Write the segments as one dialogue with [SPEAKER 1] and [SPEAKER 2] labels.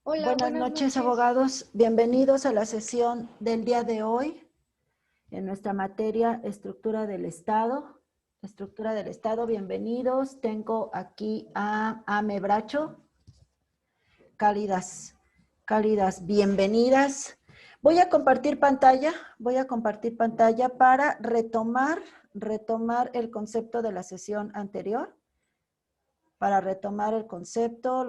[SPEAKER 1] Hola,
[SPEAKER 2] Buenas
[SPEAKER 1] buenas
[SPEAKER 2] noches,
[SPEAKER 1] noches.
[SPEAKER 2] abogados. Bienvenidos a la sesión del día de hoy en nuestra materia Estructura del Estado. Estructura del Estado, bienvenidos. Tengo aquí a Ame Bracho. Cálidas, cálidas bienvenidas. Voy a compartir pantalla para retomar el concepto de la sesión anterior. Para retomar el concepto,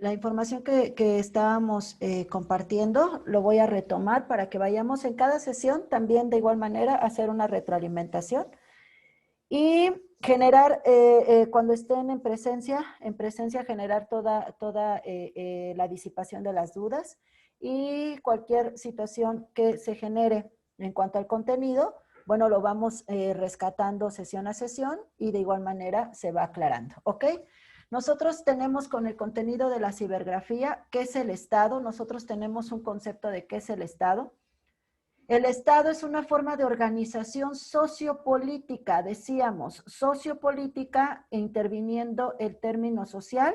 [SPEAKER 2] la información que estábamos compartiendo, lo voy a retomar para que vayamos en cada sesión también de igual manera a hacer una retroalimentación y generar, cuando estén en presencia generar toda la disipación de las dudas y cualquier situación que se genere en cuanto al contenido, bueno, lo vamos rescatando sesión a sesión y de igual manera se va aclarando, ¿ok? Nosotros tenemos con el contenido de la cibergrafía, ¿qué es el Estado? Nosotros tenemos un concepto de qué es el Estado. El Estado es una forma de organización sociopolítica, decíamos, sociopolítica interviniendo el término social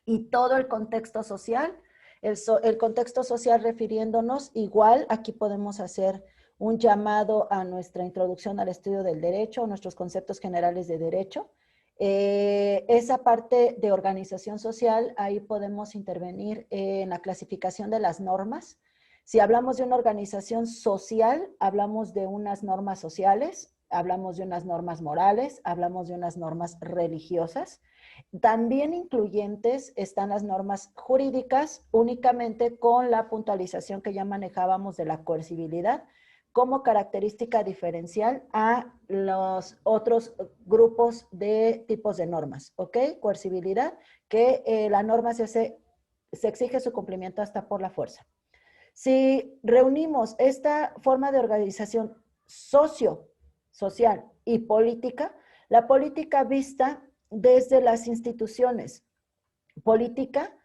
[SPEAKER 2] y todo el contexto social. El contexto social refiriéndonos igual, aquí podemos hacer un llamado a nuestra introducción al estudio del derecho, a nuestros conceptos generales de derecho. Esa parte de organización social, ahí podemos intervenir en la clasificación de las normas. Si hablamos de una organización social, hablamos de unas normas sociales, hablamos de unas normas morales, hablamos de unas normas religiosas. También incluyentes están las normas jurídicas, únicamente con la puntualización que ya manejábamos de la coercibilidad como característica diferencial a los otros grupos de tipos de normas, ¿ok? Coercibilidad, que la norma se exige su cumplimiento hasta por la fuerza. Si reunimos esta forma de organización social y política, la política vista desde las instituciones, política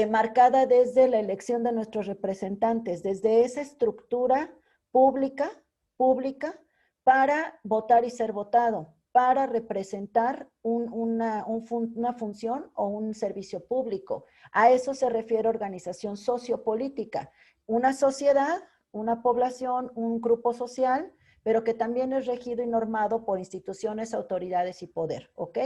[SPEAKER 2] marcada desde la elección de nuestros representantes, desde esa estructura pública, pública para votar y ser votado, para representar una función o un servicio público. A eso se refiere organización sociopolítica. Una sociedad, una población, un grupo social, pero que también es regido y normado por instituciones, autoridades y poder, ¿ok?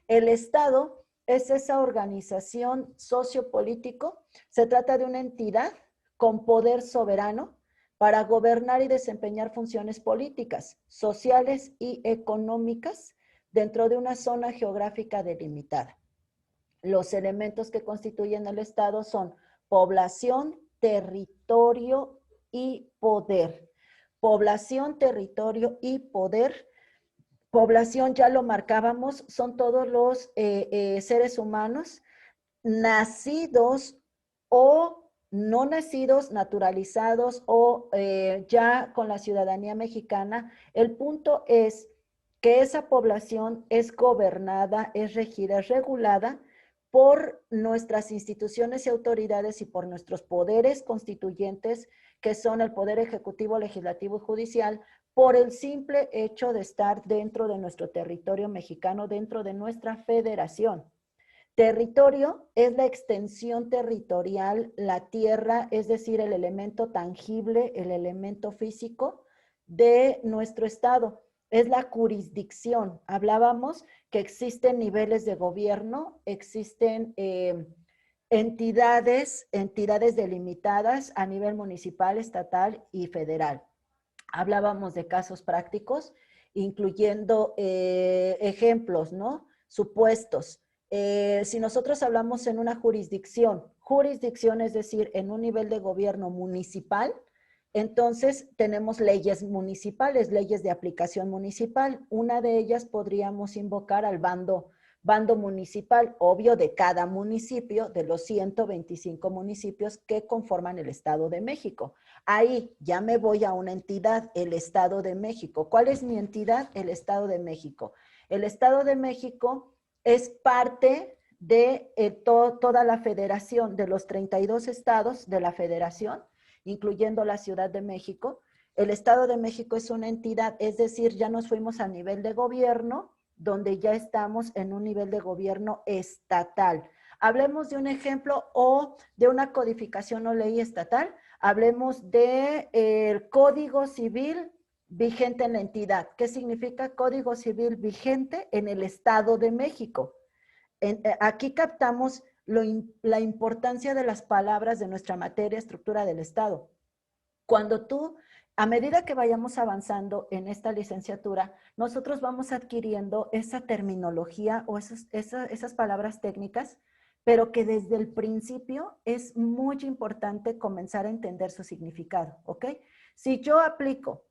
[SPEAKER 2] El Estado es esa organización sociopolítico. Se trata de una entidad con poder soberano para gobernar y desempeñar funciones políticas, sociales y económicas dentro de una zona geográfica delimitada. Los elementos que constituyen el Estado son población, territorio y poder. Población, territorio y poder. Población, ya lo marcábamos, son todos los seres humanos nacidos o no nacidos, naturalizados o ya con la ciudadanía mexicana. El punto es que esa población es gobernada, es regida, es regulada por nuestras instituciones y autoridades y por nuestros poderes constituyentes, que son el poder ejecutivo, legislativo y judicial, por el simple hecho de estar dentro de nuestro territorio mexicano, dentro de nuestra federación. Territorio es la extensión territorial, la tierra, es decir, el elemento tangible, el elemento físico de nuestro estado. Es la jurisdicción. Hablábamos que existen niveles de gobierno, existen entidades delimitadas a nivel municipal, estatal y federal. Hablábamos de casos prácticos, incluyendo ejemplos, ¿no? Supuestos. Si nosotros hablamos en una jurisdicción es decir, en un nivel de gobierno municipal, entonces tenemos leyes municipales, leyes de aplicación municipal. Una de ellas podríamos invocar al bando municipal, obvio, de cada municipio, de los 125 municipios que conforman el Estado de México. Ahí ya me voy a una entidad, el Estado de México. ¿Cuál es mi entidad? El Estado de México. El Estado de México es parte de toda la federación, de los 32 estados de la federación, incluyendo la Ciudad de México. El Estado de México es una entidad, es decir, ya nos fuimos a nivel de gobierno, donde ya estamos en un nivel de gobierno estatal. Hablemos de un ejemplo o de una codificación o ley estatal. Hablemos del Código Civil vigente en la entidad. ¿Qué significa Código Civil vigente en el Estado de México? Aquí captamos la importancia de las palabras de nuestra materia, estructura del Estado. Cuando tú, a medida que vayamos avanzando en esta licenciatura, nosotros vamos adquiriendo esa terminología o esas palabras técnicas, pero que desde el principio es muy importante comenzar a entender su significado, ¿ok? Si yo aplico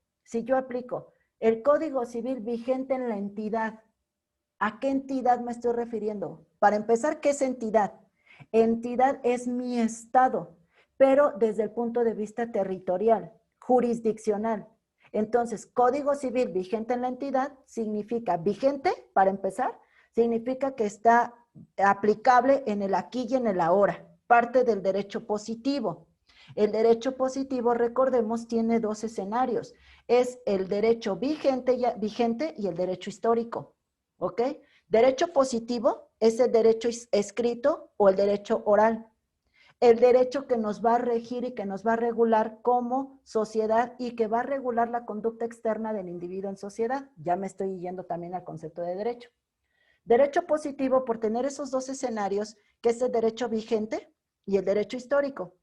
[SPEAKER 2] el Código Civil vigente en la entidad, ¿a qué entidad me estoy refiriendo? Para empezar, ¿qué es entidad? Entidad es mi estado, pero desde el punto de vista territorial, jurisdiccional. Entonces, Código Civil vigente en la entidad significa vigente, para empezar, significa que está aplicable en el aquí y en el ahora, parte del derecho positivo. El derecho positivo, recordemos, tiene dos escenarios. Es el derecho vigente y el derecho histórico. ¿Ok? Derecho positivo es el derecho escrito o el derecho oral. El derecho que nos va a regir y que nos va a regular como sociedad y que va a regular la conducta externa del individuo en sociedad. Ya me estoy yendo también al concepto de derecho. Derecho positivo por tener esos dos escenarios, que es el derecho vigente y el derecho histórico.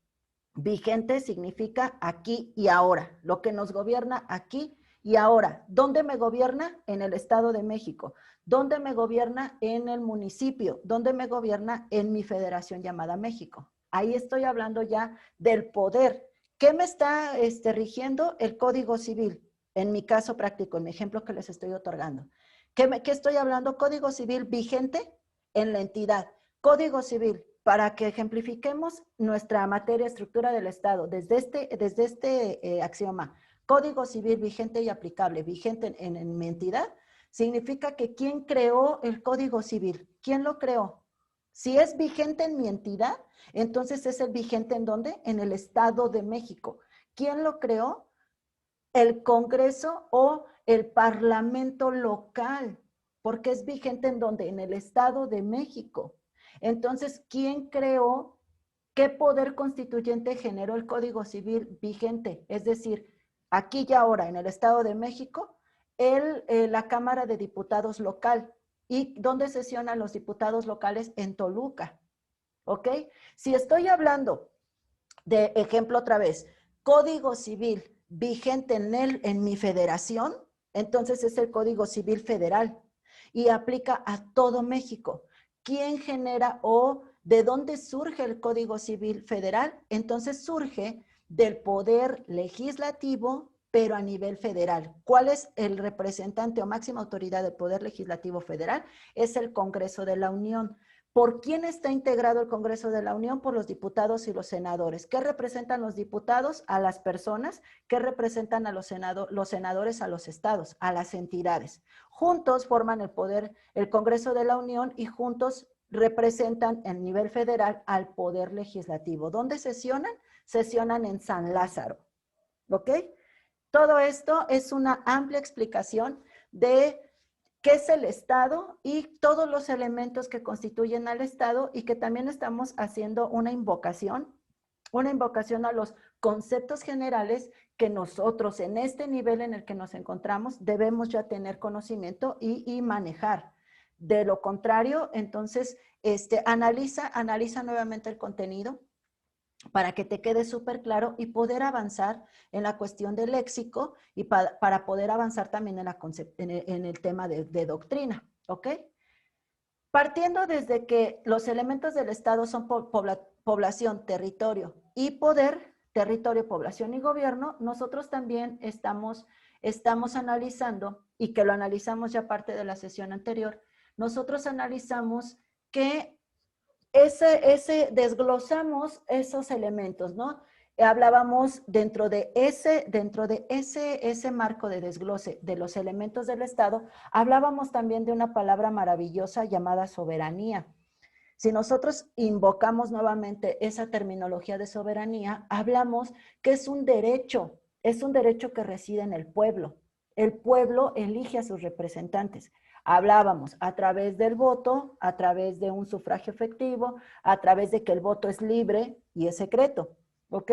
[SPEAKER 2] Vigente significa aquí y ahora, lo que nos gobierna aquí y ahora. ¿Dónde me gobierna? En el Estado de México. ¿Dónde me gobierna? En el municipio. ¿Dónde me gobierna? En mi federación llamada México. Ahí estoy hablando ya del poder. ¿Qué me está rigiendo? El Código Civil. En mi caso práctico, en mi ejemplo que les estoy otorgando. ¿Qué estoy hablando? Código Civil vigente en la entidad. Código Civil, para que ejemplifiquemos nuestra materia, estructura del Estado, desde este axioma, Código Civil vigente y aplicable, vigente en mi entidad, significa que ¿quién creó el Código Civil? ¿Quién lo creó? Si es vigente en mi entidad, entonces es el vigente ¿en dónde? En el Estado de México. ¿Quién lo creó? El Congreso o el Parlamento local, porque es vigente en dónde? En el Estado de México. Entonces, ¿quién creó? ¿Qué poder constituyente generó el Código Civil vigente? Es decir, aquí y ahora en el Estado de México, la Cámara de Diputados local. ¿Y dónde sesionan los diputados locales? En Toluca. ¿Ok? Si estoy hablando de ejemplo otra vez, Código Civil vigente en mi federación, entonces es el Código Civil Federal y aplica a todo México. ¿Quién genera o de dónde surge el Código Civil Federal? Entonces surge del poder legislativo, pero a nivel federal. ¿Cuál es el representante o máxima autoridad del Poder Legislativo Federal? Es el Congreso de la Unión. ¿Por quién está integrado el Congreso de la Unión? Por los diputados y los senadores. ¿Qué representan los diputados? A las personas. ¿Qué representan a los senadores? A los estados, a las entidades. Juntos forman el poder, el Congreso de la Unión y juntos representan el nivel federal al poder legislativo. ¿Dónde sesionan? Sesionan en San Lázaro. ¿Ok? Todo esto es una amplia explicación de qué es el Estado y todos los elementos que constituyen al Estado y que también estamos haciendo una invocación a los conceptos generales que nosotros en este nivel en el que nos encontramos debemos ya tener conocimiento y manejar. De lo contrario, entonces, analiza nuevamente el contenido para que te quede súper claro y poder avanzar en la cuestión del léxico y para poder avanzar también en el tema de doctrina, ¿ok? Partiendo desde que los elementos del Estado son población, territorio y poder, territorio, población y gobierno, nosotros también estamos analizando, y que lo analizamos ya parte de la sesión anterior, nosotros analizamos que desglosamos esos elementos, ¿no? Hablábamos dentro de ese marco de desglose de los elementos del Estado, hablábamos también de una palabra maravillosa llamada soberanía. Si nosotros invocamos nuevamente esa terminología de soberanía, hablamos que es un derecho que reside en el pueblo. El pueblo elige a sus representantes. Hablábamos a través del voto, a través de un sufragio efectivo, a través de que el voto es libre y es secreto, ¿ok?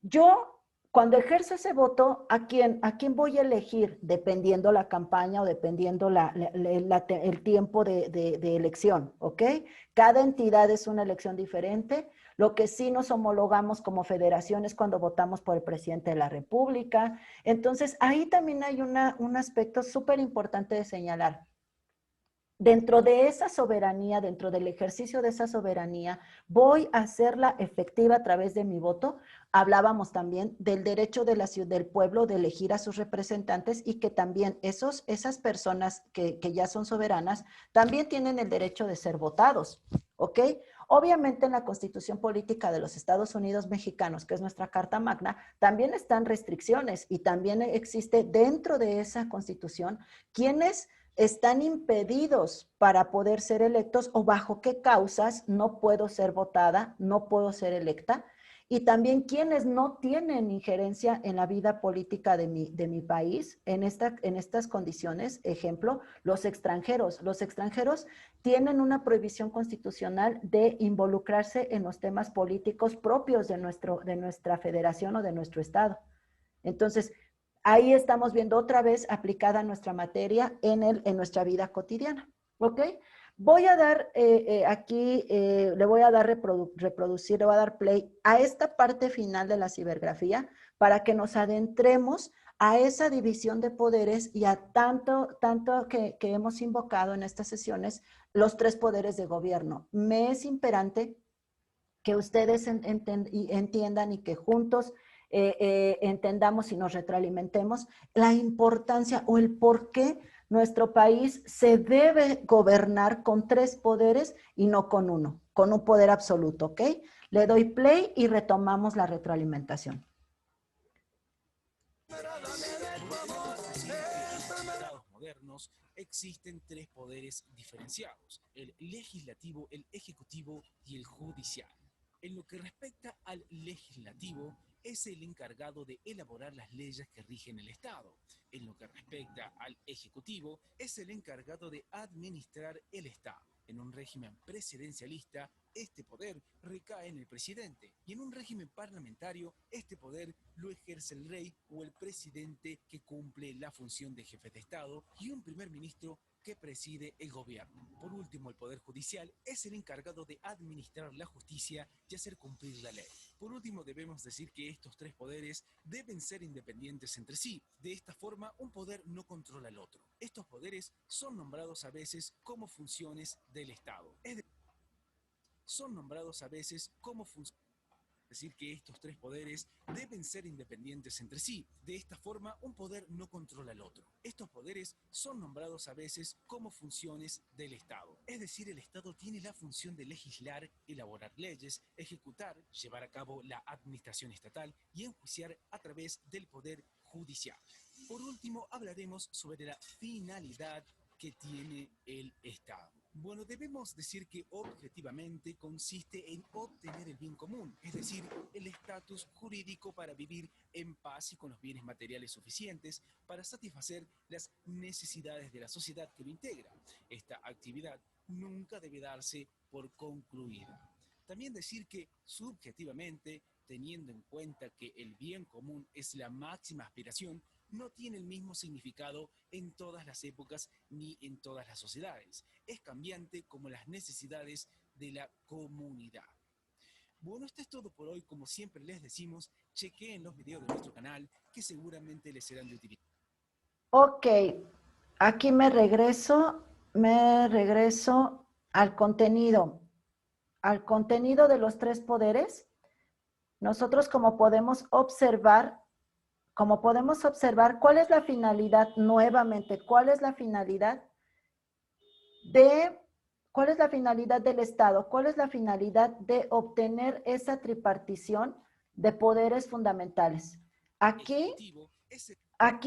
[SPEAKER 2] Yo, cuando ejerzo ese voto, a quién voy a elegir? Dependiendo la campaña o dependiendo el tiempo de elección, ¿ok? Cada entidad es una elección diferente. Lo que sí nos homologamos como federaciones cuando votamos por el presidente de la República. Entonces, ahí también hay un aspecto súper importante de señalar. Dentro de esa soberanía, dentro del ejercicio de esa soberanía, voy a hacerla efectiva a través de mi voto. Hablábamos también del derecho de del pueblo de elegir a sus representantes y que también esas personas que ya son soberanas también tienen el derecho de ser votados, ¿ok? Obviamente en la Constitución Política de los Estados Unidos Mexicanos, que es nuestra Carta Magna, también están restricciones y también existe dentro de esa Constitución quienes están impedidos para poder ser electos o bajo qué causas no puedo ser votada, no puedo ser electa, y también quienes no tienen injerencia en la vida política de mi país en estas condiciones. Ejemplo, los extranjeros. Los extranjeros tienen una prohibición constitucional de involucrarse en los temas políticos propios de nuestra federación o de nuestro estado. Entonces, ahí estamos viendo otra vez aplicada nuestra materia en nuestra vida cotidiana, ¿ok? Voy a dar aquí, le voy a dar reproducir, le voy a dar play a esta parte final de la cibergrafía para que nos adentremos a esa división de poderes y a tanto que hemos invocado en estas sesiones los tres poderes de gobierno. Me es imperante que ustedes entiendan y que juntos entendamos y nos retroalimentemos la importancia o el por qué nuestro país se debe gobernar con tres poderes y no con uno, con un poder absoluto, ¿ok? Le doy play y retomamos la retroalimentación.
[SPEAKER 1] Estados modernos existen tres poderes diferenciados: el legislativo, el ejecutivo y el judicial. En lo que respecta al legislativo, es el encargado de elaborar las leyes que rigen el Estado. En lo que respecta al ejecutivo, es el encargado de administrar el Estado. En un régimen presidencialista, este poder recae en el presidente, y en un régimen parlamentario, este poder lo ejerce el rey o el presidente, que cumple la función de jefe de Estado, y un primer ministro que preside el gobierno. Por último, el Poder Judicial es el encargado de administrar la justicia y hacer cumplir la ley. Por último, debemos decir que estos tres poderes deben ser independientes entre sí. De esta forma, un poder no controla al otro. Estos poderes son nombrados a veces como funciones del Estado. Son nombrados a veces como funciones. Decir que estos tres poderes deben ser independientes entre sí. De esta forma, un poder no controla al otro. Estos poderes son nombrados a veces como funciones del Estado. Es decir, el Estado tiene la función de legislar, elaborar leyes, ejecutar, llevar a cabo la administración estatal y enjuiciar a través del poder judicial. Por último, hablaremos sobre la finalidad que tiene el Estado. Bueno, debemos decir que objetivamente consiste en obtener el bien común, es decir, el estatus jurídico para vivir en paz y con los bienes materiales suficientes para satisfacer las necesidades de la sociedad que lo integra. Esta actividad nunca debe darse por concluida. También decir que subjetivamente, teniendo en cuenta que el bien común es la máxima aspiración, no tiene el mismo significado en todas las épocas ni en todas las sociedades. Es cambiante como las necesidades de la comunidad. Bueno, esto es todo por hoy. Como siempre les decimos, chequeen los videos de nuestro canal que seguramente les serán de utilidad.
[SPEAKER 2] Ok, aquí me regreso al contenido de los tres poderes. Nosotros como podemos observar, ¿cuál es la finalidad nuevamente? ¿Cuál es la finalidad del Estado? ¿Cuál es la finalidad de obtener esa tripartición de poderes fundamentales? Aquí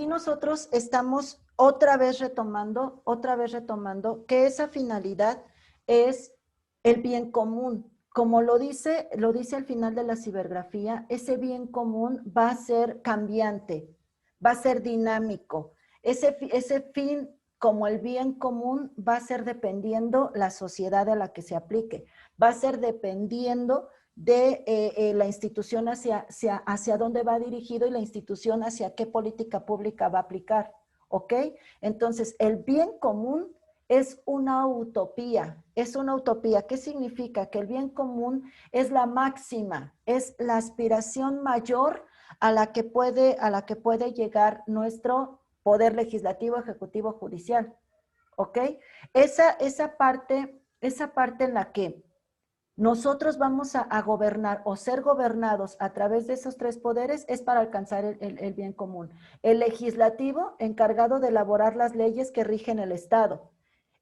[SPEAKER 2] nosotros estamos otra vez retomando que esa finalidad es el bien común. Como lo dice al final de la cibergrafía, ese bien común va a ser cambiante, va a ser dinámico. Ese fin como el bien común va a ser dependiendo la sociedad a la que se aplique, va a ser dependiendo de la institución hacia dónde va dirigido y la institución hacia qué política pública va a aplicar, ¿ok? Entonces, el bien común es una utopía, es una utopía. ¿Qué significa? Que el bien común es la máxima, es la aspiración mayor a la que puede llegar nuestro poder legislativo, ejecutivo, judicial, ¿ok? Esa parte en la que nosotros vamos a gobernar o ser gobernados a través de esos tres poderes es para alcanzar el bien común. El legislativo, encargado de elaborar las leyes que rigen el Estado.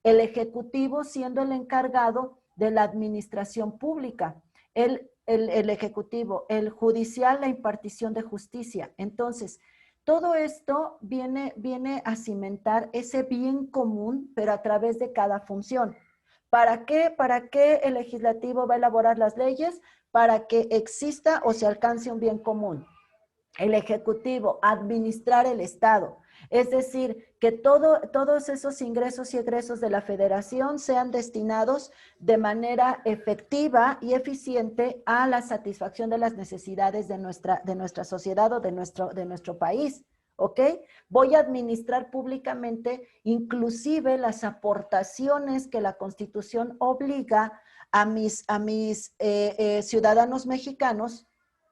[SPEAKER 2] El ejecutivo siendo el encargado de la administración pública. El ejecutivo, el judicial, la impartición de justicia. Entonces, todo esto viene a cimentar ese bien común, pero a través de cada función. ¿Para qué? ¿Para qué el legislativo va a elaborar las leyes? Para que exista o se alcance un bien común. El ejecutivo, administrar el Estado. Es decir, que todos esos ingresos y egresos de la federación sean destinados de manera efectiva y eficiente a la satisfacción de las necesidades de nuestra sociedad o de nuestro país. ¿Ok? Voy a administrar públicamente inclusive las aportaciones que la Constitución obliga a mis ciudadanos mexicanos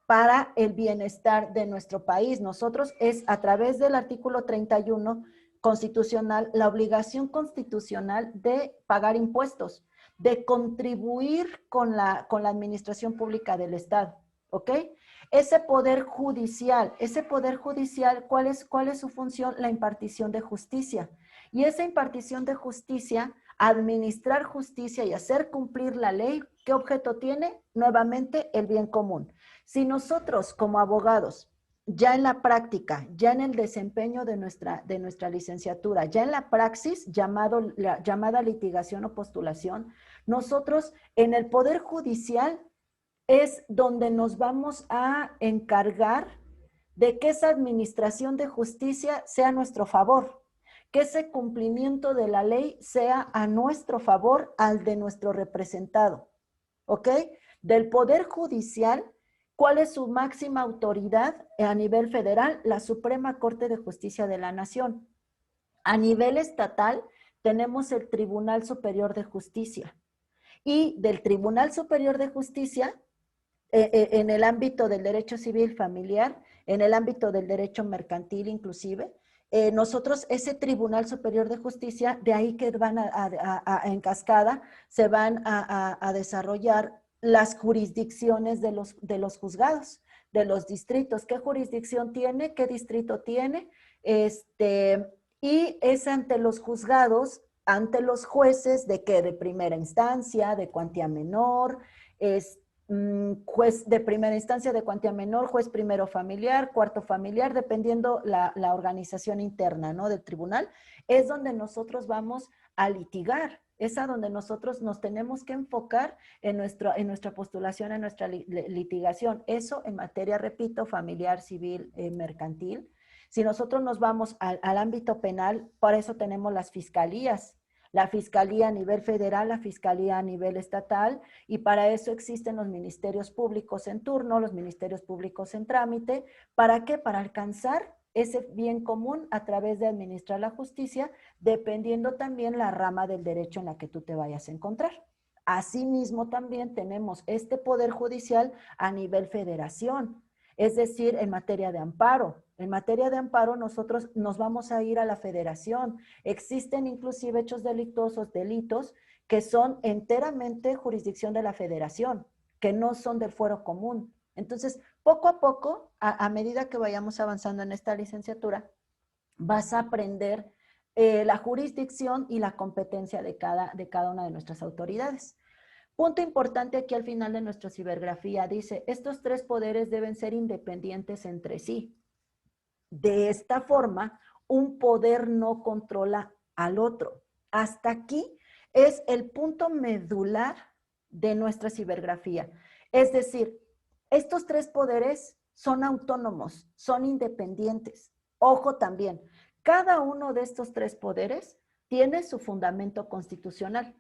[SPEAKER 2] para el bienestar de nuestro país. Nosotros es a través del artículo 31 constitucional, la obligación constitucional de pagar impuestos, de contribuir con la administración pública del Estado, ¿ok? Ese poder judicial, ¿cuál es su función? La impartición de justicia. Y esa impartición de justicia, administrar justicia y hacer cumplir la ley, ¿qué objeto tiene? Nuevamente, el bien común. Si nosotros como abogados, ya en la práctica, ya en el desempeño de nuestra licenciatura, ya en la praxis llamada litigación o postulación, nosotros en el Poder Judicial es donde nos vamos a encargar de que esa administración de justicia sea a nuestro favor, que ese cumplimiento de la ley sea a nuestro favor, al de nuestro representado, ¿ok? Del Poder Judicial, ¿cuál es su máxima autoridad a nivel federal? La Suprema Corte de Justicia de la Nación. A nivel estatal, tenemos el Tribunal Superior de Justicia. Y del Tribunal Superior de Justicia, en el ámbito del derecho civil familiar, en el ámbito del derecho mercantil inclusive, nosotros ese Tribunal Superior de Justicia, de ahí que van en cascada, se van a desarrollar las jurisdicciones de los juzgados, de los distritos. ¿Qué jurisdicción tiene? ¿Qué distrito tiene? Y es ante los juzgados, ante los jueces de qué, de primera instancia, de cuantía menor, juez de primera instancia de cuantía menor, juez primero familiar, cuarto familiar, dependiendo la organización interna, ¿no?, del tribunal, es donde nosotros vamos a litigar, es a donde nosotros nos tenemos que enfocar en nuestra postulación, en nuestra litigación. Eso en materia, repito, familiar, civil, mercantil. Si nosotros nos vamos al ámbito penal, por eso tenemos las fiscalías, la fiscalía a nivel federal, la fiscalía a nivel estatal, y para eso existen los ministerios públicos en turno, los ministerios públicos en trámite. ¿Para qué? Para alcanzar ese bien común a través de administrar la justicia, dependiendo también la rama del derecho en la que tú te vayas a encontrar. Asimismo, también tenemos este poder judicial a nivel federación, es decir, en materia de amparo. En materia de amparo, nosotros nos vamos a ir a la federación. Existen inclusive hechos delictuosos, delitos, que son enteramente jurisdicción de la federación, que no son del fuero común. Entonces, poco a poco, a medida que vayamos avanzando en esta licenciatura, vas a aprender la jurisdicción y la competencia de cada una de nuestras autoridades. Punto importante aquí al final de nuestra cibergrafía, dice, estos tres poderes deben ser independientes entre sí. De esta forma, un poder no controla al otro. Hasta aquí es el punto medular de nuestra cibergrafía. Es decir, estos tres poderes son autónomos, son independientes. Ojo también, cada uno de estos tres poderes tiene su fundamento constitucional.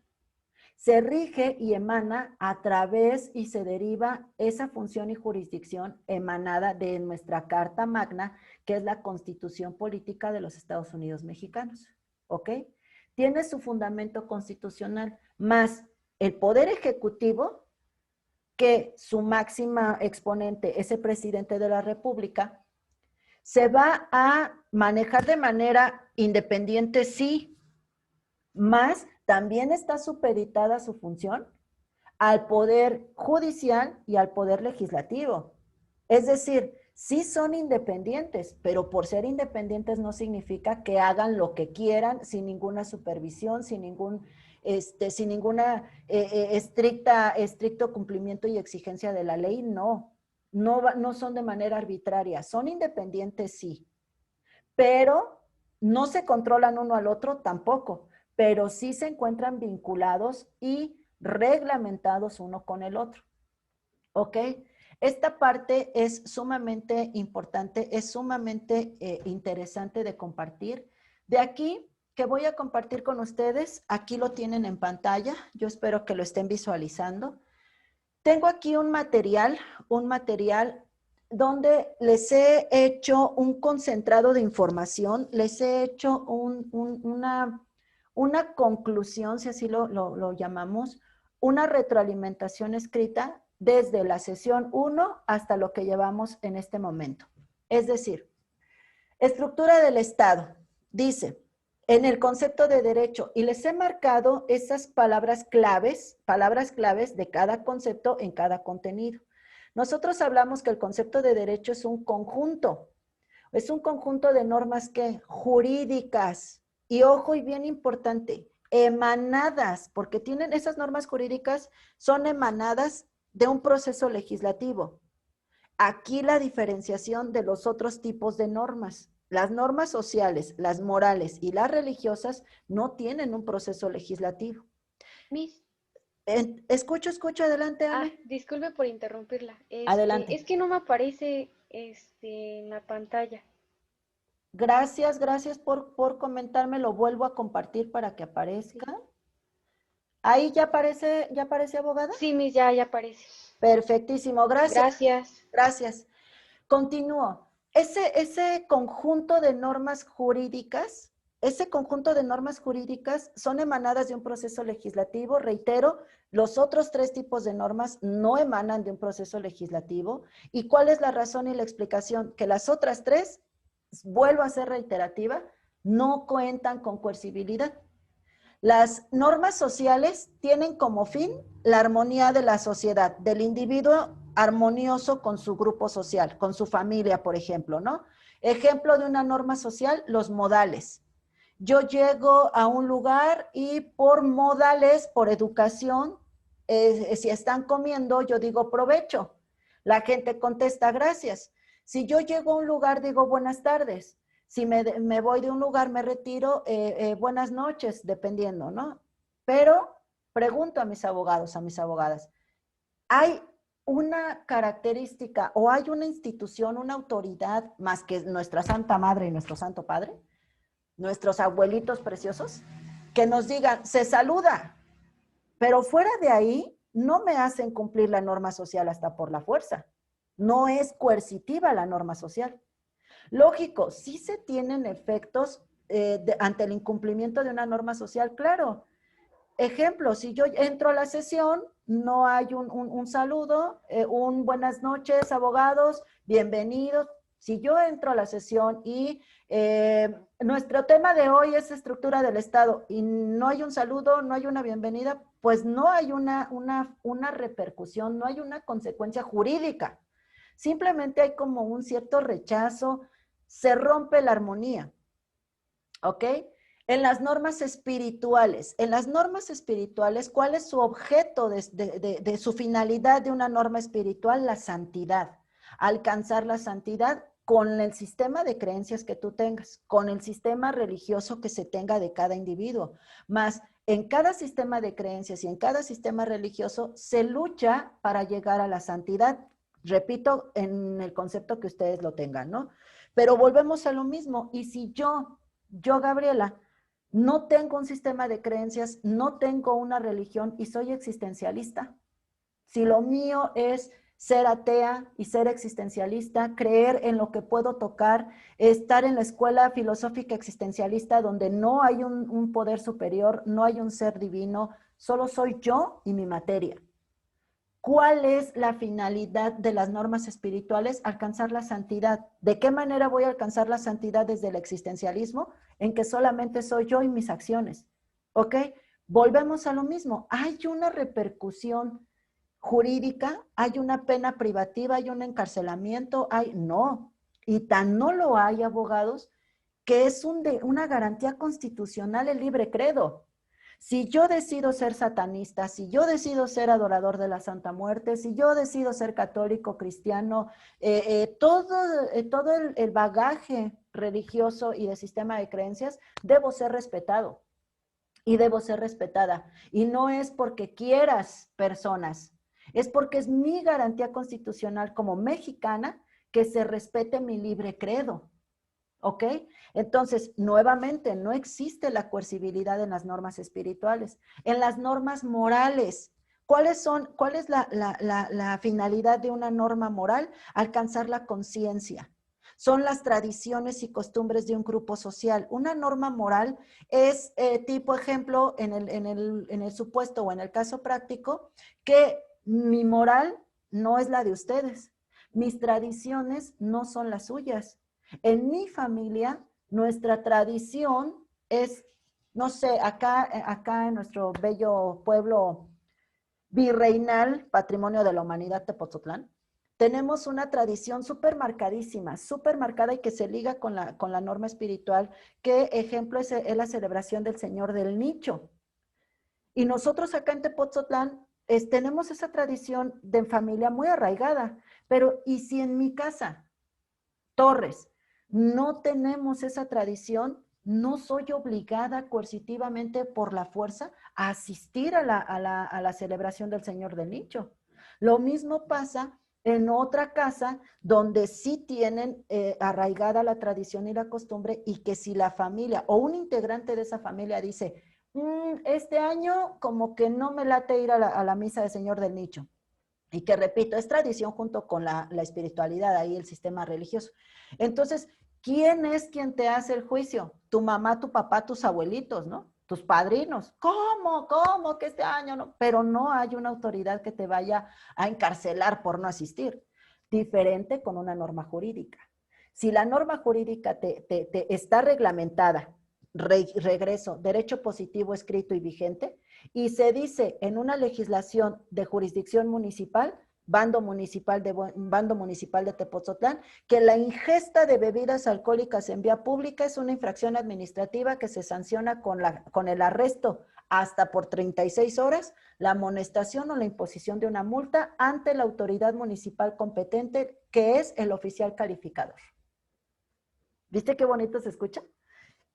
[SPEAKER 2] Se rige y emana a través y se deriva esa función y jurisdicción emanada de nuestra Carta Magna, que es la Constitución Política de los Estados Unidos Mexicanos. ¿Ok? Tiene su fundamento constitucional, más el Poder Ejecutivo, que su máxima exponente es el presidente de la República, se va a manejar de manera independiente, sí, más también está supeditada su función al Poder Judicial y al Poder Legislativo. Es decir, sí son independientes, pero por ser independientes no significa que hagan lo que quieran sin ninguna supervisión, sin ninguna estricto cumplimiento y exigencia de la ley, no. No son de manera arbitraria, son independientes, sí, pero no se controlan uno al otro tampoco, pero sí se encuentran vinculados y reglamentados uno con el otro. ¿Ok? Esta parte es sumamente importante, es sumamente interesante de compartir. De aquí, que voy a compartir con ustedes, aquí lo tienen en pantalla, yo espero que lo estén visualizando. Tengo aquí un material donde les he hecho un concentrado de información, les he hecho una conclusión, si así lo llamamos, una retroalimentación escrita desde la sesión 1 hasta lo que llevamos en este momento. Es decir, estructura del Estado. Dice, en el concepto de derecho, y les he marcado esas palabras claves de cada concepto en cada contenido. Nosotros hablamos que el concepto de derecho es un conjunto de normas que jurídicas, y ojo y bien importante, emanadas, porque tienen esas normas jurídicas, son emanadas de un proceso legislativo. Aquí la diferenciación de los otros tipos de normas. Las normas sociales, las morales y las religiosas no tienen un proceso legislativo.
[SPEAKER 3] Miss.
[SPEAKER 2] Escucho, adelante, Ame.
[SPEAKER 3] Disculpe por interrumpirla.
[SPEAKER 2] Adelante.
[SPEAKER 3] Es que no me aparece en la pantalla.
[SPEAKER 2] Gracias por comentarme, lo vuelvo a compartir para que aparezca. Sí. ¿Ahí ya aparece, abogada?
[SPEAKER 3] Sí, Miss, ya aparece.
[SPEAKER 2] Perfectísimo, gracias.
[SPEAKER 3] Gracias.
[SPEAKER 2] Continúo. Ese conjunto de normas jurídicas son emanadas de un proceso legislativo. Reitero, los otros 3 tipos de normas no emanan de un proceso legislativo. ¿Y cuál es la razón y la explicación? Que las otras 3, vuelvo a ser reiterativa, no cuentan con coercibilidad. Las normas sociales tienen como fin la armonía de la sociedad, del individuo armonioso con su grupo social, con su familia, por ejemplo, ¿no? Ejemplo de una norma social, los modales. Yo llego a un lugar y por modales, por educación, si están comiendo, yo digo provecho. La gente contesta gracias. Si yo llego a un lugar, digo buenas tardes. Si me voy de un lugar, me retiro, buenas noches, dependiendo, ¿no? Pero pregunto a mis abogados, a mis abogadas, ¿hay una característica o hay una institución, una autoridad más que nuestra Santa Madre y nuestro Santo Padre, nuestros abuelitos preciosos, que nos digan, se saluda, pero fuera de ahí no me hacen cumplir la norma social hasta por la fuerza? No es coercitiva la norma social. Lógico, sí se tienen efectos ante el incumplimiento de una norma social, claro. Ejemplo, si yo entro a la sesión, no hay un saludo, un buenas noches, abogados, bienvenidos. Si yo entro a la sesión y nuestro tema de hoy es estructura del Estado y no hay un saludo, no hay una bienvenida, pues no hay una repercusión, no hay una consecuencia jurídica. Simplemente hay como un cierto rechazo, se rompe la armonía, ¿ok? En las normas espirituales, ¿cuál es su objeto de su finalidad de una norma espiritual? La santidad. Alcanzar la santidad con el sistema de creencias que tú tengas, con el sistema religioso que se tenga de cada individuo. Más, en cada sistema de creencias y en cada sistema religioso se lucha para llegar a la santidad. Repito, en el concepto que ustedes lo tengan, ¿no? Pero volvemos a lo mismo. Y si yo, Gabriela, No tengo un sistema de creencias, no tengo una religión y soy existencialista. Si lo mío es ser atea y ser existencialista, creer en lo que puedo tocar, estar en la escuela filosófica existencialista donde no hay un poder superior, no hay un ser divino, solo soy yo y mi materia. ¿Cuál es la finalidad de las normas espirituales? Alcanzar la santidad. ¿De qué manera voy a alcanzar la santidad desde el existencialismo? En que solamente soy yo y mis acciones. ¿Ok? Volvemos a lo mismo. Hay una repercusión jurídica, hay una pena privativa, hay un encarcelamiento, no. Y tan no lo hay, abogados, que es una garantía constitucional el libre credo. Si yo decido ser satanista, si yo decido ser adorador de la Santa Muerte, si yo decido ser católico, cristiano, todo el bagaje religioso y de sistema de creencias, debo ser respetado y debo ser respetada. Y no es porque quieras personas, es porque es mi garantía constitucional como mexicana que se respete mi libre credo. ¿Ok? Entonces, nuevamente, no existe la coercibilidad en las normas espirituales. En las normas morales, ¿cuál es la finalidad de una norma moral? Alcanzar la conciencia. Son las tradiciones y costumbres de un grupo social. Una norma moral es tipo ejemplo en el supuesto o en el caso práctico que mi moral no es la de ustedes. Mis tradiciones no son las suyas. En mi familia, nuestra tradición es, no sé, acá en nuestro bello pueblo virreinal, patrimonio de la humanidad, Tepoztlán, tenemos una tradición súper marcadísima, súper marcada y que se liga con la norma espiritual, que ejemplo es la celebración del Señor del Nicho. Y nosotros acá en Tepoztlán tenemos esa tradición de familia muy arraigada, pero ¿y si en mi casa, Torres, no tenemos esa tradición? No soy obligada coercitivamente por la fuerza a asistir a la celebración del Señor del Nicho. Lo mismo pasa en otra casa donde sí tienen arraigada la tradición y la costumbre y que si la familia o un integrante de esa familia dice, este año como que no me late ir a la misa del Señor del Nicho. Y que repito, es tradición junto con la espiritualidad, ahí el sistema religioso. Entonces, ¿quién es quien te hace el juicio? Tu mamá, tu papá, tus abuelitos, ¿no? Tus padrinos. ¿Cómo? ¿Cómo que este año no? Pero no hay una autoridad que te vaya a encarcelar por no asistir. Diferente con una norma jurídica. Si la norma jurídica te está reglamentada, regreso, derecho positivo escrito y vigente, y se dice en una legislación de jurisdicción municipal, bando municipal de Tepoztlán, que la ingesta de bebidas alcohólicas en vía pública es una infracción administrativa que se sanciona con el arresto hasta por 36 horas, la amonestación o la imposición de una multa ante la autoridad municipal competente, que es el oficial calificador. ¿Viste qué bonito se escucha?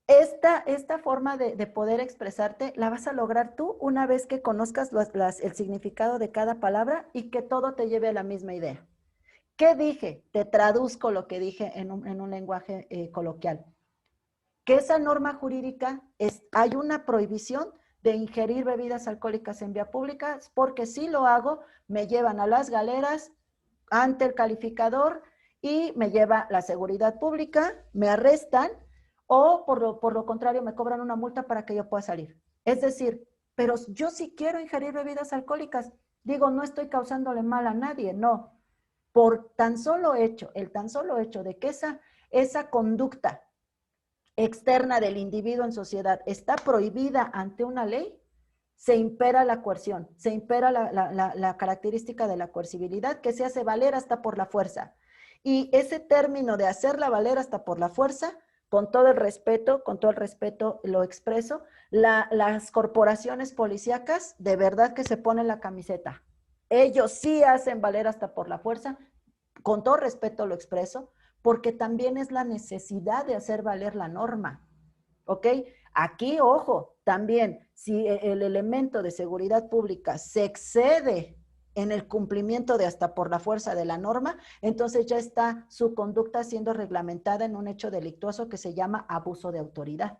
[SPEAKER 2] Esta forma de poder expresarte la vas a lograr tú una vez que conozcas el significado de cada palabra y que todo te lleve a la misma idea. ¿Qué dije? Te traduzco lo que dije en un lenguaje coloquial. Que esa norma jurídica hay una prohibición de ingerir bebidas alcohólicas en vía pública, porque si lo hago, me llevan a las galeras ante el calificador y me lleva la seguridad pública, me arrestan, o por lo contrario me cobran una multa para que yo pueda salir. Es decir, pero yo sí quiero ingerir bebidas alcohólicas. Digo, no estoy causándole mal a nadie, no. Por tan solo hecho, el tan solo hecho de que esa conducta externa del individuo en sociedad está prohibida ante una ley, se impera la coerción, se impera la característica de la coercibilidad que se hace valer hasta por la fuerza. Y ese término de hacerla valer hasta por la fuerza, con todo el respeto lo expreso, las corporaciones policíacas de verdad que se ponen la camiseta. Ellos sí hacen valer hasta por la fuerza, con todo respeto lo expreso, porque también es la necesidad de hacer valer la norma. ¿Ok? Aquí, ojo, también, si el elemento de seguridad pública se excede en el cumplimiento de hasta por la fuerza de la norma, entonces ya está su conducta siendo reglamentada en un hecho delictuoso que se llama abuso de autoridad.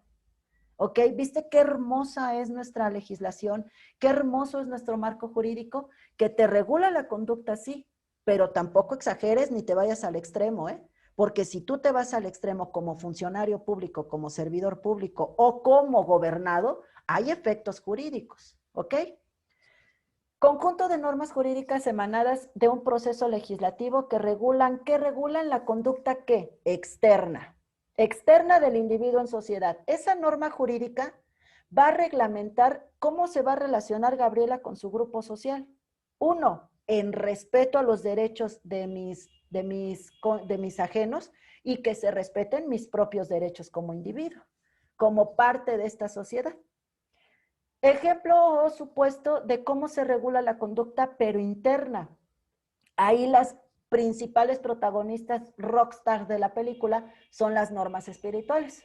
[SPEAKER 2] ¿Ok? ¿Viste qué hermosa es nuestra legislación? Qué hermoso es nuestro marco jurídico que te regula la conducta, sí, pero tampoco exageres ni te vayas al extremo, ¿eh? Porque si tú te vas al extremo como funcionario público, como servidor público o como gobernado, hay efectos jurídicos, ¿ok? Conjunto de normas jurídicas emanadas de un proceso legislativo que regulan, ¿qué regulan? La conducta, ¿qué? Externa del individuo en sociedad. Esa norma jurídica va a reglamentar cómo se va a relacionar Gabriela con su grupo social. Uno, en respeto a los derechos de mis ajenos y que se respeten mis propios derechos como individuo, como parte de esta sociedad. Ejemplo o supuesto de cómo se regula la conducta, pero interna. Ahí las principales protagonistas rockstar de la película son las normas espirituales.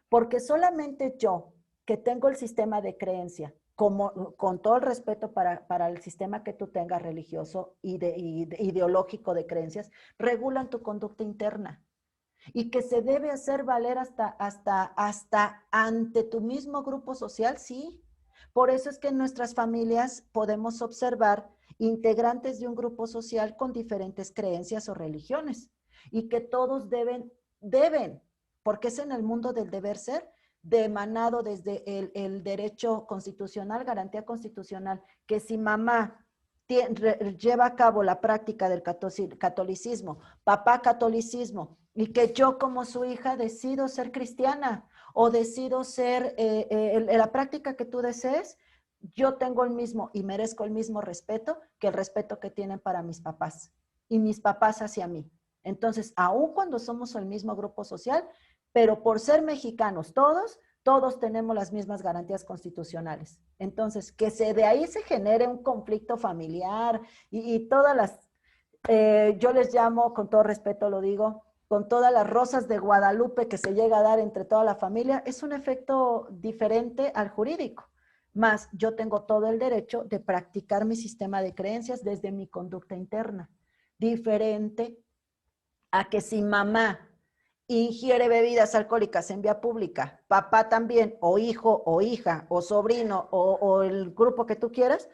[SPEAKER 2] Porque solamente yo, que tengo el sistema de creencia, con todo el respeto para el sistema que tú tengas religioso y ideológico de creencias, regulan tu conducta interna. Y que se debe hacer valer hasta ante tu mismo grupo social, sí. Por eso es que en nuestras familias podemos observar integrantes de un grupo social con diferentes creencias o religiones y que todos deben, porque es en el mundo del deber ser, de emanado desde el derecho constitucional, garantía constitucional, que si mamá lleva a cabo la práctica del catolicismo, papá catolicismo, y que yo como su hija decido ser cristiana o decido ser la práctica que tú desees, yo tengo el mismo y merezco el mismo respeto que el respeto que tienen para mis papás y mis papás hacia mí. Entonces, aun cuando somos el mismo grupo social, pero por ser mexicanos todos tenemos las mismas garantías constitucionales. Entonces, que de ahí se genere un conflicto familiar y todas las, yo les llamo, con todo respeto lo digo, con todas las rosas de Guadalupe que se llega a dar entre toda la familia, es un efecto diferente al jurídico. Más, yo tengo todo el derecho de practicar mi sistema de creencias desde mi conducta interna. Diferente a que si mamá ingiere bebidas alcohólicas en vía pública, papá también, o hijo, o hija, o sobrino, o el grupo que tú quieras,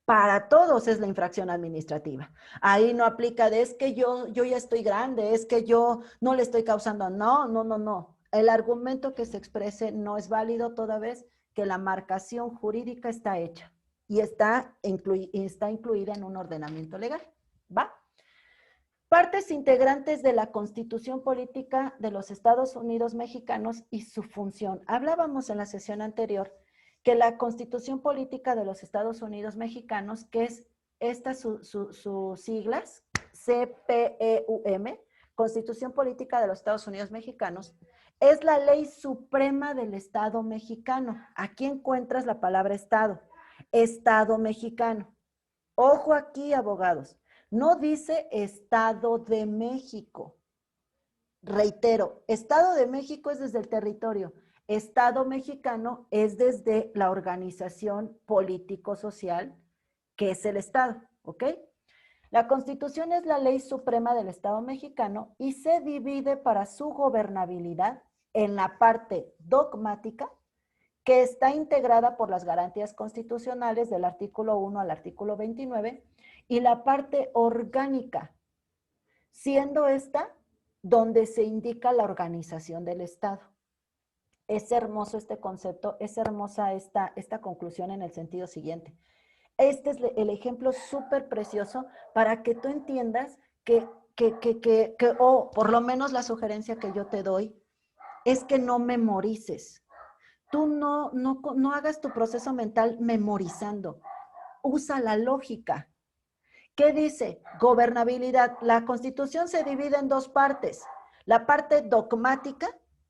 [SPEAKER 2] para todos es la infracción administrativa. Ahí no aplica de es que yo ya estoy grande, es que yo no le estoy causando. No. El argumento que se exprese no es válido toda vez que la marcación jurídica está hecha y está incluida en un ordenamiento legal. ¿Va? Partes integrantes de la Constitución Política de los Estados Unidos Mexicanos y su función. Hablábamos en la sesión anterior que la Constitución Política de los Estados Unidos Mexicanos, que es sus siglas, CPEUM, Constitución Política de los Estados Unidos Mexicanos, es la ley suprema del Estado mexicano. Aquí encuentras la palabra Estado, Estado mexicano. Ojo aquí, abogados. No dice Estado de México. Reitero, Estado de México es desde el territorio. Estado mexicano es desde la organización político-social, que es el Estado, ¿ok? La Constitución es la ley suprema del Estado mexicano y se divide para su gobernabilidad en la parte dogmática, que está integrada por las garantías constitucionales del artículo 1 al artículo 29, y la parte orgánica, siendo esta donde se indica la organización del Estado. Es hermoso este concepto, es hermosa esta conclusión en el sentido siguiente. Este es el ejemplo súper precioso para que tú entiendas o por lo menos la sugerencia que yo te doy es que no memorices. Tú no hagas tu proceso mental memorizando. Usa la lógica. ¿Qué dice? Gobernabilidad. La Constitución se divide en dos partes. La parte dogmática,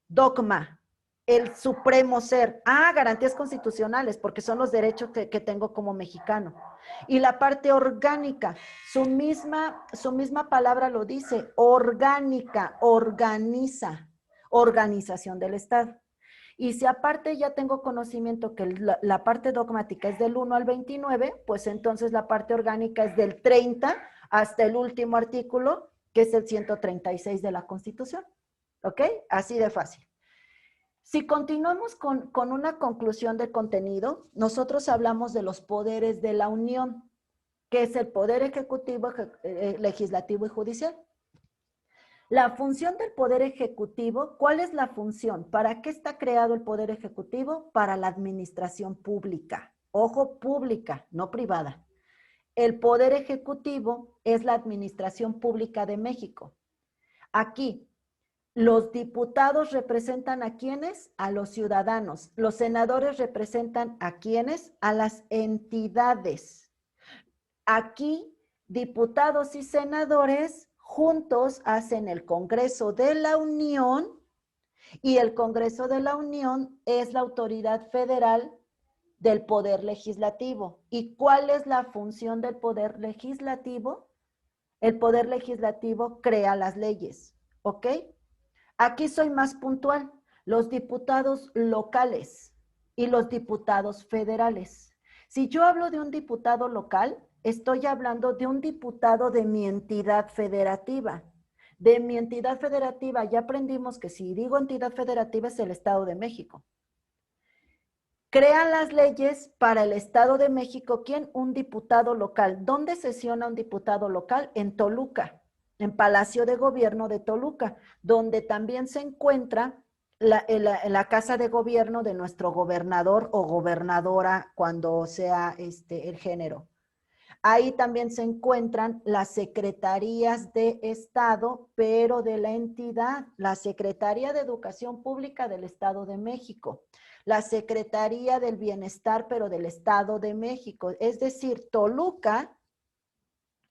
[SPEAKER 2] dogma, el supremo ser. Garantías constitucionales, porque son los derechos que tengo como mexicano. Y la parte orgánica, su misma palabra lo dice, orgánica, organiza, organización del Estado. Y si aparte ya tengo conocimiento que la parte dogmática es del 1 al 29, pues entonces la parte orgánica es del 30 hasta el último artículo, que es el 136 de la Constitución. ¿Ok? Así de fácil. Si continuamos con una conclusión de contenido, nosotros hablamos de los poderes de la Unión, que es el poder ejecutivo, legislativo y judicial. La función del poder ejecutivo, ¿cuál es la función? ¿Para qué está creado el poder ejecutivo? Para la administración pública. Ojo, pública, no privada. El poder ejecutivo es la administración pública de México. Aquí, los diputados representan ¿a quiénes? A los ciudadanos. Los senadores representan ¿a quiénes? A las entidades. Aquí, diputados y senadores juntos hacen el Congreso de la Unión, y el Congreso de la Unión es la autoridad federal del Poder Legislativo. ¿Y cuál es la función del Poder Legislativo? El Poder Legislativo crea las leyes, ¿ok? Aquí soy más puntual. Los diputados locales y los diputados federales. Si yo hablo de un diputado local, estoy hablando de un diputado de mi entidad federativa. De mi entidad federativa, ya aprendimos que si digo entidad federativa es el Estado de México. Crean las leyes para el Estado de México. ¿Quién? Un diputado local. ¿Dónde sesiona un diputado local? En Toluca, en Palacio de Gobierno de Toluca, donde también se encuentra la casa de gobierno de nuestro gobernador o gobernadora cuando sea el género. Ahí también se encuentran las secretarías de Estado, pero de la entidad, la Secretaría de Educación Pública del Estado de México, la Secretaría del Bienestar, pero del Estado de México. Es decir, Toluca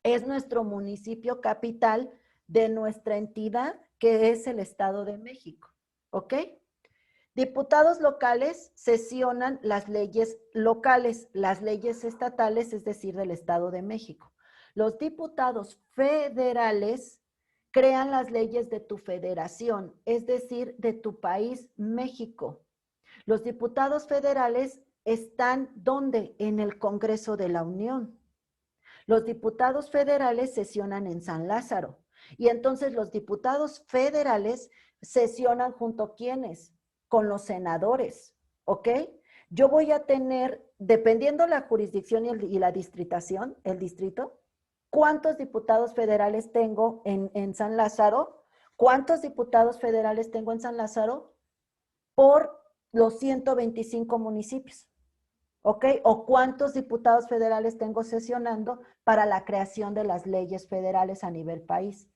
[SPEAKER 2] es nuestro municipio capital de nuestra entidad, que es el Estado de México, ¿ok? Diputados locales sesionan las leyes locales, las leyes estatales, es decir, del Estado de México. Los diputados federales crean las leyes de tu federación, es decir, de tu país, México. Los diputados federales están, ¿dónde? En el Congreso de la Unión. Los diputados federales sesionan en San Lázaro. Y entonces los diputados federales sesionan junto a ¿quiénes? Con los senadores, ¿ok? Yo voy a tener, dependiendo la jurisdicción y la distritación, el distrito, ¿cuántos diputados federales tengo en San Lázaro? ¿Cuántos diputados federales tengo en San Lázaro? Por los 125 municipios, ¿ok? O cuántos diputados federales tengo sesionando para la creación de las leyes federales a nivel país.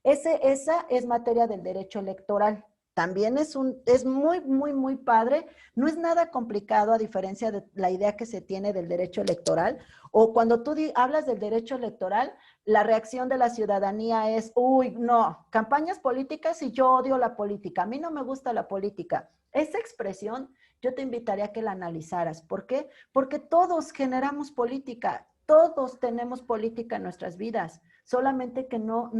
[SPEAKER 2] Esa es materia del derecho electoral. También es muy, muy, muy padre. No es nada complicado a diferencia de la idea que se tiene del derecho electoral. O cuando tú hablas del derecho electoral, la reacción de la ciudadanía es, uy, no, campañas políticas y yo odio la política. A mí no me gusta la política. Esa expresión yo te invitaría a que la analizaras. ¿Por qué? Porque todos generamos política. Todos tenemos política en nuestras vidas, solamente que no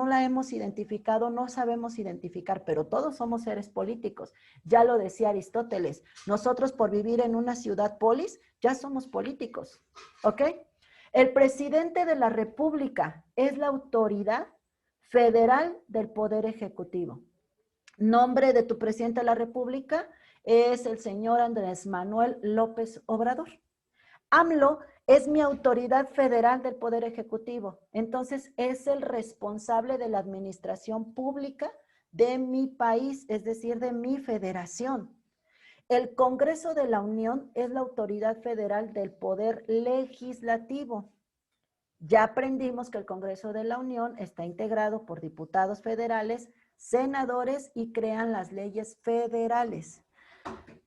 [SPEAKER 2] la hemos identificado, no sabemos identificar, pero todos somos seres políticos. Ya lo decía Aristóteles, nosotros por vivir en una ciudad polis, ya somos políticos, ¿ok? El presidente de la República es la autoridad federal del Poder Ejecutivo. Nombre de tu presidente de la República es el señor Andrés Manuel López Obrador. AMLO es mi autoridad federal del Poder Ejecutivo. Entonces, es el responsable de la administración pública de mi país, es decir, de mi federación. El Congreso de la Unión es la autoridad federal del Poder Legislativo. Ya aprendimos que el Congreso de la Unión está integrado por diputados federales, senadores y crean las leyes federales.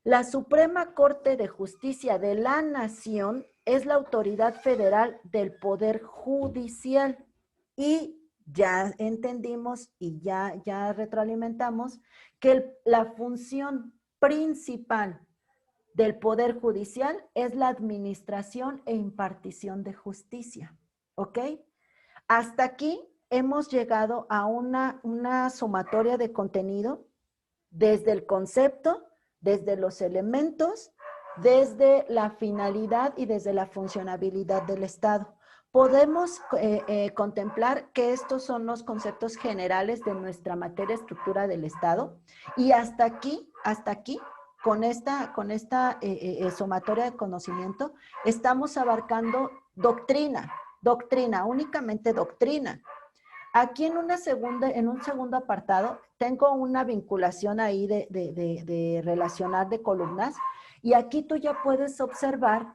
[SPEAKER 2] La Suprema Corte de Justicia de la Nación es la autoridad federal del Poder Judicial. Y ya entendimos y ya retroalimentamos que la función principal del Poder Judicial es la administración e impartición de justicia. ¿Ok? Hasta aquí hemos llegado a una sumatoria de contenido desde el concepto, desde los elementos, desde la finalidad y desde la funcionabilidad del Estado. Podemos contemplar que estos son los conceptos generales de nuestra materia estructura del Estado y hasta aquí hasta aquí, con esta sumatoria de conocimiento, estamos abarcando doctrina, únicamente doctrina. Aquí en un segundo apartado, tengo una vinculación ahí de relacionar de columnas, y aquí tú ya puedes observar,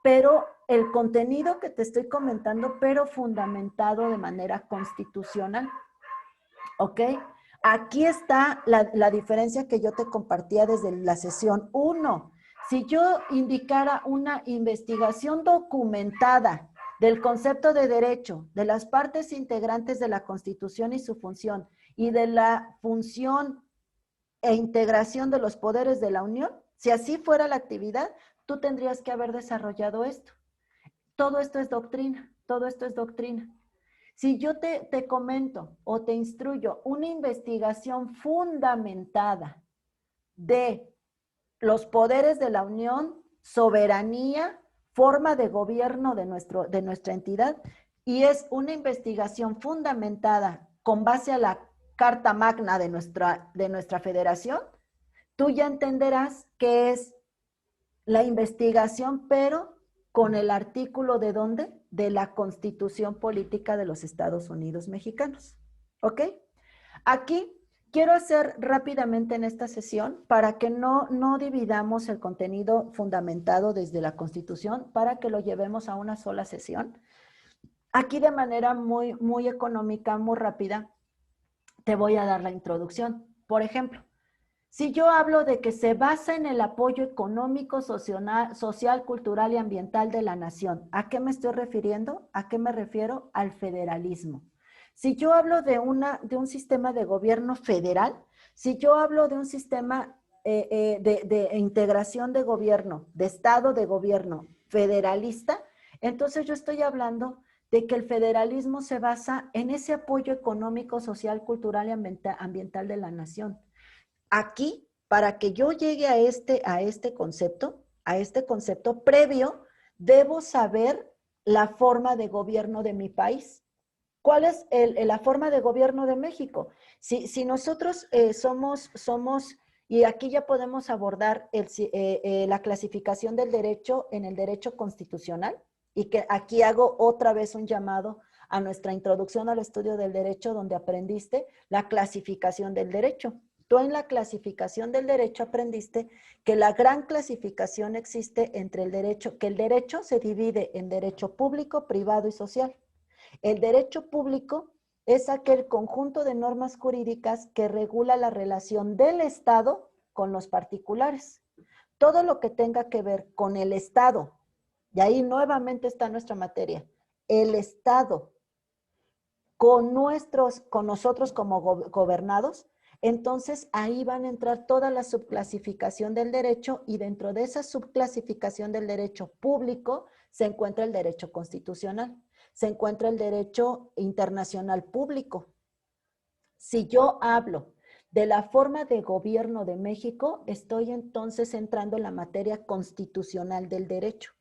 [SPEAKER 2] pero el contenido que te estoy comentando, pero fundamentado de manera constitucional, ¿ok? Aquí está la diferencia que yo te compartía desde la sesión 1. Si yo indicara una investigación documentada del concepto de derecho, de las partes integrantes de la Constitución y su función, y de la función e integración de los poderes de la Unión, si así fuera la actividad, tú tendrías que haber desarrollado esto. Todo esto es doctrina, todo esto es doctrina. Si yo te comento o te instruyo una investigación fundamentada de los poderes de la Unión, soberanía, forma de gobierno de nuestra entidad, y es una investigación fundamentada con base a la Carta Magna de nuestra federación, tú ya entenderás que es la investigación, pero con el artículo ¿de dónde? De la Constitución Política de los Estados Unidos Mexicanos. ¿Ok? Aquí quiero hacer rápidamente en esta sesión, para que no dividamos el contenido fundamentado desde la Constitución, para que lo llevemos a una sola sesión. Aquí de manera muy económica, muy rápida, te voy a dar la introducción. Por ejemplo, si yo hablo de que se basa en el apoyo económico, social, cultural y ambiental de la nación, ¿a qué me estoy refiriendo? ¿A qué me refiero? Al federalismo. Si yo hablo de un sistema de gobierno federal, si yo hablo de un sistema de integración de gobierno, de estado de gobierno federalista, entonces yo estoy hablando de que el federalismo se basa en ese apoyo económico, social, cultural y ambiental de la nación. Aquí, para que yo llegue a este concepto previo, debo saber la forma de gobierno de mi país. ¿Cuál es la forma de gobierno de México? Si nosotros somos, y aquí ya podemos abordar la clasificación del derecho en el derecho constitucional, y que aquí hago otra vez un llamado a nuestra introducción al estudio del derecho, donde aprendiste la clasificación del derecho. Tú en la clasificación del derecho aprendiste que la gran clasificación existe entre el derecho, que el derecho se divide en derecho público, privado y social. El derecho público es aquel conjunto de normas jurídicas que regula la relación del Estado con los particulares. Todo lo que tenga que ver con el Estado, y ahí nuevamente está nuestra materia, el Estado con nosotros como gobernados, entonces ahí van a entrar toda la subclasificación del derecho, y dentro de esa subclasificación del derecho público se encuentra el derecho constitucional, se encuentra el derecho internacional público. Si yo hablo de la forma de gobierno de México, estoy entonces entrando en la materia constitucional del derecho,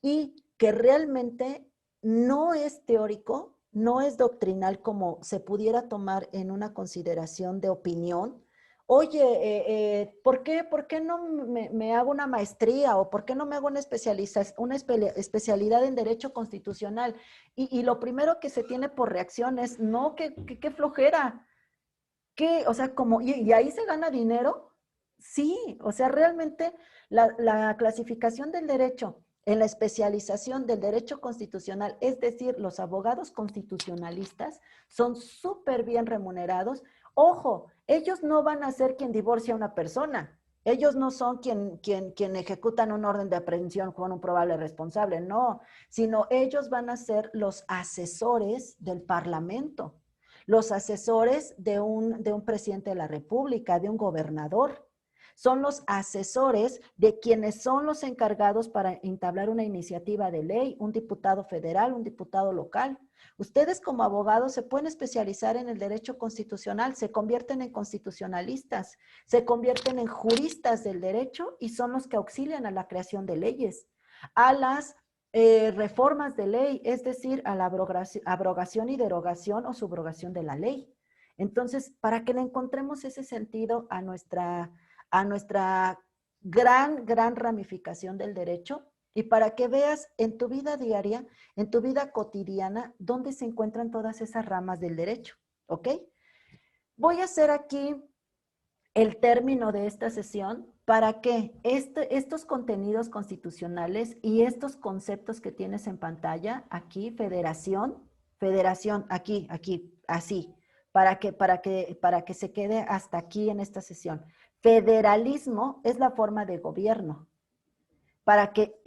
[SPEAKER 2] y que realmente no es teórico, no es doctrinal como se pudiera tomar en una consideración de opinión. Oye, ¿por qué no me hago una maestría, o por qué no me hago una especialidad en Derecho Constitucional? Y lo primero que se tiene por reacción es, no, qué flojera. O sea, ¿y ahí se gana dinero? Sí, o sea, realmente la clasificación del derecho en la especialización del derecho constitucional, es decir, los abogados constitucionalistas son súper bien remunerados. Ojo, ellos no van a ser quien divorcia a una persona. Ellos no son quien ejecutan un orden de aprehensión con un probable responsable, no, sino ellos van a ser los asesores del Parlamento, los asesores de un presidente de la República, de un gobernador. Son los asesores de quienes son los encargados para entablar una iniciativa de ley, un diputado federal, un diputado local. Ustedes como abogados se pueden especializar en el derecho constitucional, se convierten en constitucionalistas, se convierten en juristas del derecho, y son los que auxilian a la creación de leyes, a las reformas de ley, es decir, a la abrogación y derogación o subrogación de la ley. Entonces, para que le encontremos ese sentido a a nuestra gran ramificación del derecho y para que veas en tu vida diaria, en tu vida cotidiana, dónde se encuentran todas esas ramas del derecho, ¿ok? Voy a hacer aquí el término de esta sesión para que estos contenidos constitucionales y estos conceptos que tienes en pantalla, aquí, federación, aquí, así, para que se quede hasta aquí en esta sesión. Federalismo es la forma de gobierno, para que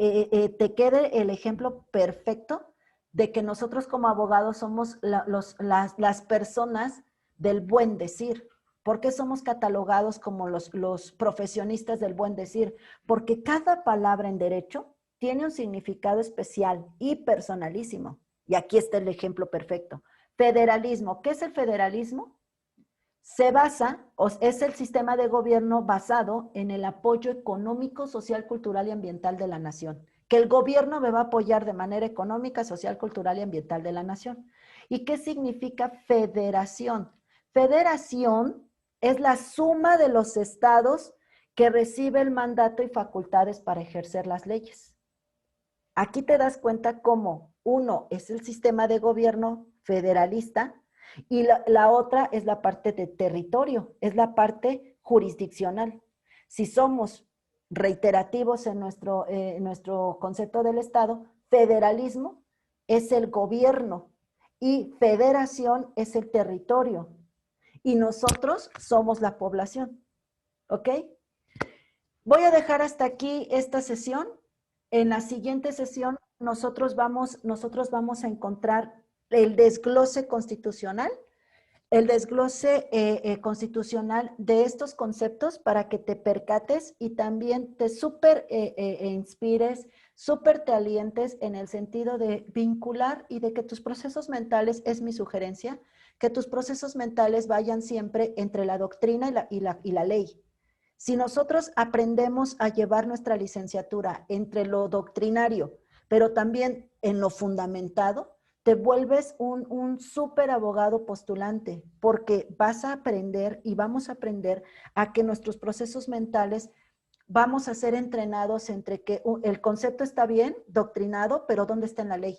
[SPEAKER 2] te quede el ejemplo perfecto de que nosotros como abogados somos las personas del buen decir. ¿Por qué somos catalogados como los profesionistas del buen decir? Porque cada palabra en derecho tiene un significado especial y personalísimo. Y aquí está el ejemplo perfecto. Federalismo. ¿Qué es el federalismo? Se basa, o es el sistema de gobierno basado en el apoyo económico, social, cultural y ambiental de la nación. Que el gobierno me va a apoyar de manera económica, social, cultural y ambiental de la nación. ¿Y qué significa federación? Federación es la suma de los estados que recibe el mandato y facultades para ejercer las leyes. Aquí te das cuenta cómo uno es el sistema de gobierno federalista y la otra es la parte de territorio, es la parte jurisdiccional. Si somos reiterativos en nuestro concepto del Estado, federalismo es el gobierno y federación es el territorio. Y nosotros somos la población, ¿ok? Voy a dejar hasta aquí esta sesión. En la siguiente sesión nosotros vamos a encontrar el desglose constitucional, constitucional de estos conceptos para que te percates y también te súper inspires, súper te alientes en el sentido de vincular y de que tus procesos mentales, es mi sugerencia, que tus procesos mentales vayan siempre entre la doctrina y la ley. Si nosotros aprendemos a llevar nuestra licenciatura entre lo doctrinario, pero también en lo fundamentado, te vuelves un súper abogado postulante, porque vas a aprender y vamos a aprender a que nuestros procesos mentales vamos a ser entrenados entre que el concepto está bien, doctrinado, pero ¿dónde está en la ley?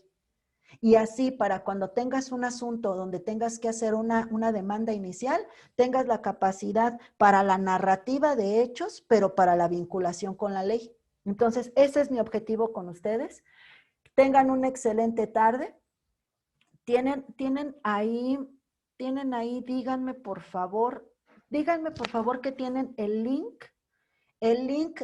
[SPEAKER 2] Y así para cuando tengas un asunto donde tengas que hacer una demanda inicial, tengas la capacidad para la narrativa de hechos, pero para la vinculación con la ley. Entonces, ese es mi objetivo con ustedes. Tengan una excelente tarde. Tienen ahí, díganme por favor que tienen el link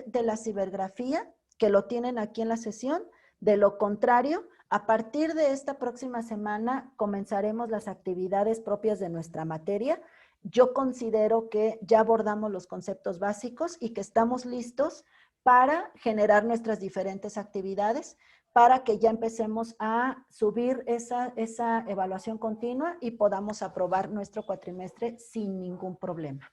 [SPEAKER 2] de la cibergrafía, que lo tienen aquí en la sesión. De lo contrario, a partir de esta próxima semana comenzaremos las actividades propias de nuestra materia. Yo considero que ya abordamos los conceptos básicos y que estamos listos para generar nuestras diferentes actividades, para que ya empecemos a subir esa evaluación continua y podamos aprobar nuestro cuatrimestre sin ningún problema.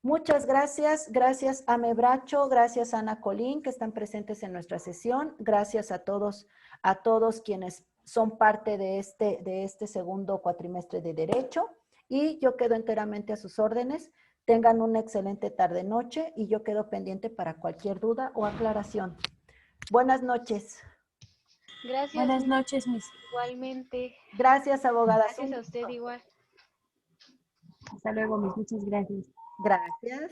[SPEAKER 2] Muchas gracias. Gracias a Mebracho, gracias a Ana Colín, que están presentes en nuestra sesión. Gracias a todos quienes son parte de este segundo cuatrimestre de Derecho. Y yo quedo enteramente a sus órdenes. Tengan una excelente tarde-noche y yo quedo pendiente para cualquier duda o aclaración. Buenas noches.
[SPEAKER 3] Gracias.
[SPEAKER 4] Buenas noches, Miss.
[SPEAKER 3] Igualmente.
[SPEAKER 2] Gracias, abogada.
[SPEAKER 3] Gracias a usted igual.
[SPEAKER 4] Hasta luego, Miss. Muchas gracias.
[SPEAKER 2] Gracias.